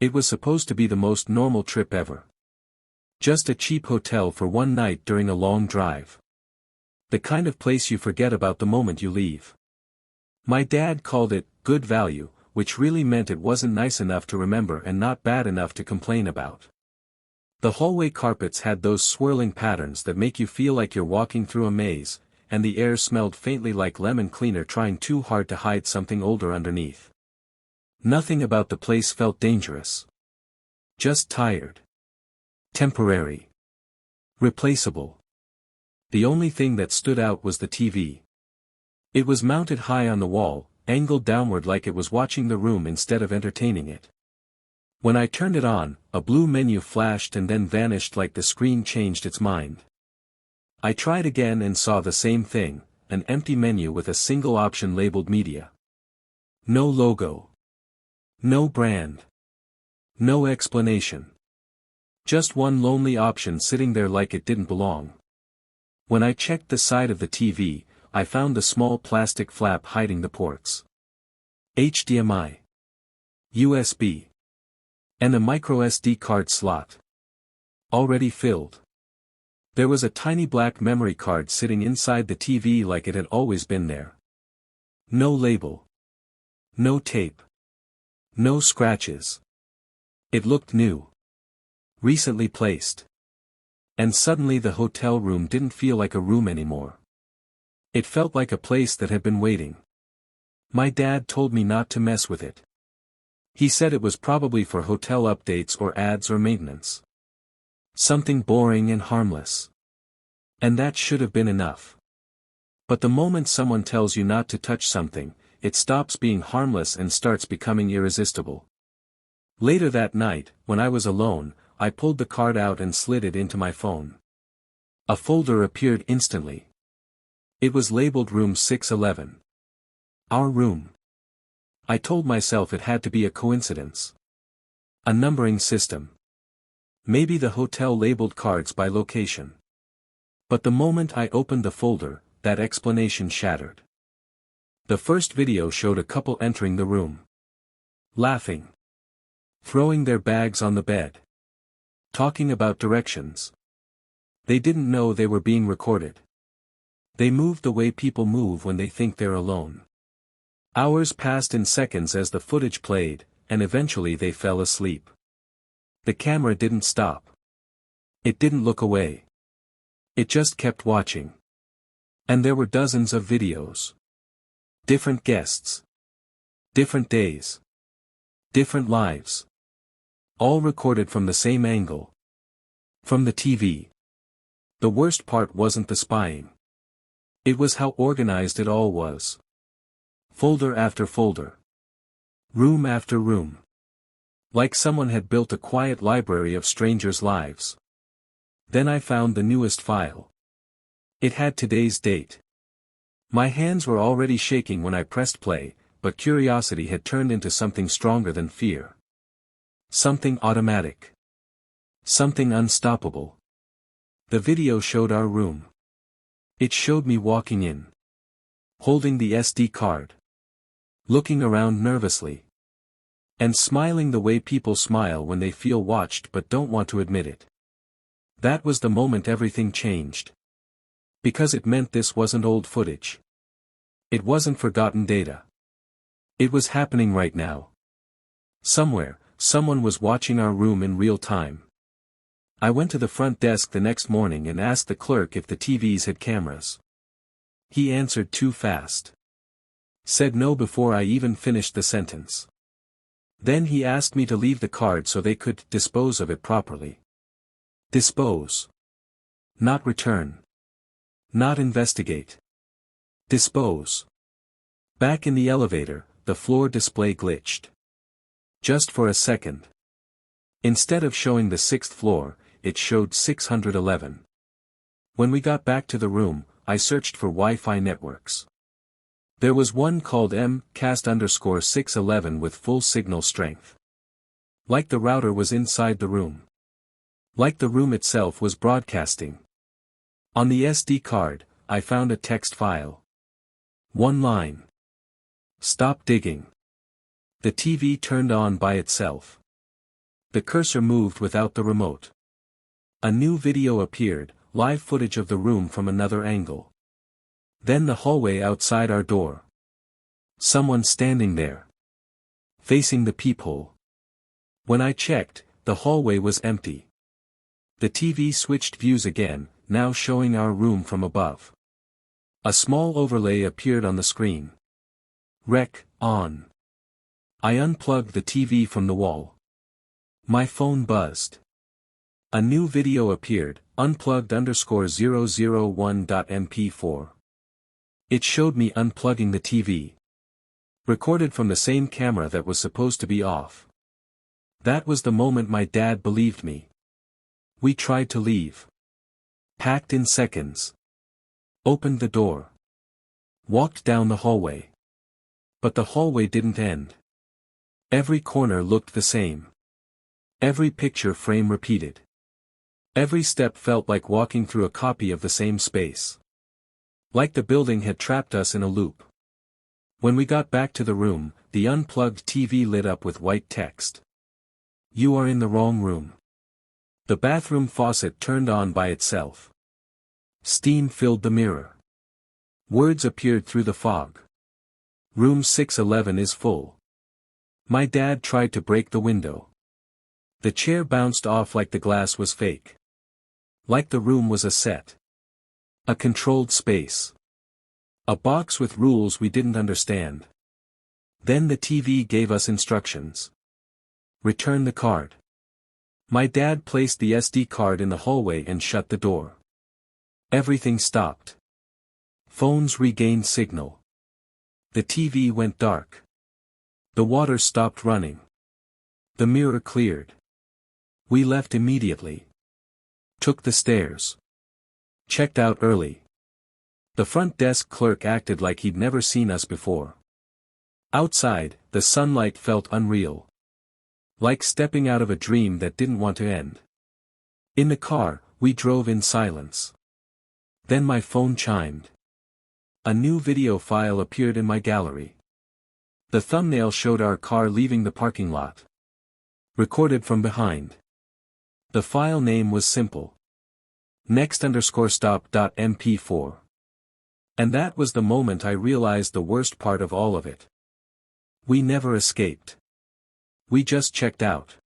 It was supposed to be the most normal trip ever. Just a cheap hotel for one night during a long drive. The kind of place you forget about the moment you leave. My dad called it good value, which really meant it wasn't nice enough to remember and not bad enough to complain about. The hallway carpets had those swirling patterns that make you feel like you're walking through a maze, and the air smelled faintly like lemon cleaner trying too hard to hide something older underneath. Nothing about the place felt dangerous. Just tired. Temporary. Replaceable. The only thing that stood out was the TV. It was mounted high on the wall, angled downward like it was watching the room instead of entertaining it. When I turned it on, a blue menu flashed and then vanished like the screen changed its mind. I tried again and saw the same thing, an empty menu with a single option labeled media. No logo. No brand. No explanation. Just one lonely option sitting there like it didn't belong. When I checked the side of the TV, I found the small plastic flap hiding the ports. HDMI. USB. And a microSD card slot. Already filled. There was a tiny black memory card sitting inside the TV like it had always been there. No label. No tape. No scratches. It looked new. Recently placed. And suddenly the hotel room didn't feel like a room anymore. It felt like a place that had been waiting. My dad told me not to mess with it. He said it was probably for hotel updates or ads or maintenance. Something boring and harmless. And that should have been enough. But the moment someone tells you not to touch something, it stops being harmless and starts becoming irresistible. Later that night, when I was alone, I pulled the card out and slid it into my phone. A folder appeared instantly. It was labeled Room 611. Our room. I told myself it had to be a coincidence. A numbering system. Maybe the hotel labeled cards by location. But the moment I opened the folder, that explanation shattered. The first video showed a couple entering the room. Laughing. Throwing their bags on the bed. Talking about directions. They didn't know they were being recorded. They moved the way people move when they think they're alone. Hours passed in seconds as the footage played, and eventually they fell asleep. The camera didn't stop. It didn't look away. It just kept watching. And there were dozens of videos. Different guests. Different days. Different lives. All recorded from the same angle. From the TV. The worst part wasn't the spying. It was how organized it all was. Folder after folder. Room after room. Like someone had built a quiet library of strangers' lives. Then I found the newest file. It had today's date. My hands were already shaking when I pressed play, but curiosity had turned into something stronger than fear. Something automatic. Something unstoppable. The video showed our room. It showed me walking in. Holding the SD card. Looking around nervously. And smiling the way people smile when they feel watched but don't want to admit it. That was the moment everything changed. Because it meant this wasn't old footage. It wasn't forgotten data. It was happening right now. Somewhere, someone was watching our room in real time. I went to the front desk the next morning and asked the clerk if the TVs had cameras. He answered too fast. Said no before I even finished the sentence. Then he asked me to leave the card so they could dispose of it properly. Dispose. Not return. Not investigate. Dispose. Back in the elevator, the floor display glitched. Just for a second. Instead of showing the 6th floor, it showed 611. When we got back to the room, I searched for Wi-Fi networks. There was one called MCAST_611 with full signal strength. Like the router was inside the room. Like the room itself was broadcasting. On the SD card, I found a text file. One line. Stop digging. The TV turned on by itself. The cursor moved without the remote. A new video appeared, live footage of the room from another angle. Then the hallway outside our door. Someone standing there. Facing the peephole. When I checked, the hallway was empty. The TV switched views again, now showing our room from above. A small overlay appeared on the screen. Rec, on. I unplugged the TV from the wall. My phone buzzed. A new video appeared, unplugged_001.mp4. It showed me unplugging the TV. Recorded from the same camera that was supposed to be off. That was the moment my dad believed me. We tried to leave. Packed in seconds. Opened the door. Walked down the hallway. But the hallway didn't end. Every corner looked the same. Every picture frame repeated. Every step felt like walking through a copy of the same space. Like the building had trapped us in a loop. When we got back to the room, the unplugged TV lit up with white text. You are in the wrong room. The bathroom faucet turned on by itself. Steam filled the mirror. Words appeared through the fog. Room 611 is full. My dad tried to break the window. The chair bounced off like the glass was fake. Like the room was a set. A controlled space. A box with rules we didn't understand. Then the TV gave us instructions. Return the card. My dad placed the SD card in the hallway and shut the door. Everything stopped. Phones regained signal. The TV went dark. The water stopped running. The mirror cleared. We left immediately. Took the stairs. Checked out early. The front desk clerk acted like he'd never seen us before. Outside, the sunlight felt unreal. Like stepping out of a dream that didn't want to end. In the car, we drove in silence. Then my phone chimed. A new video file appeared in my gallery. The thumbnail showed our car leaving the parking lot. Recorded from behind. The file name was simple. Next_stop.mp4. And that was the moment I realized the worst part of all of it. We never escaped. We just checked out.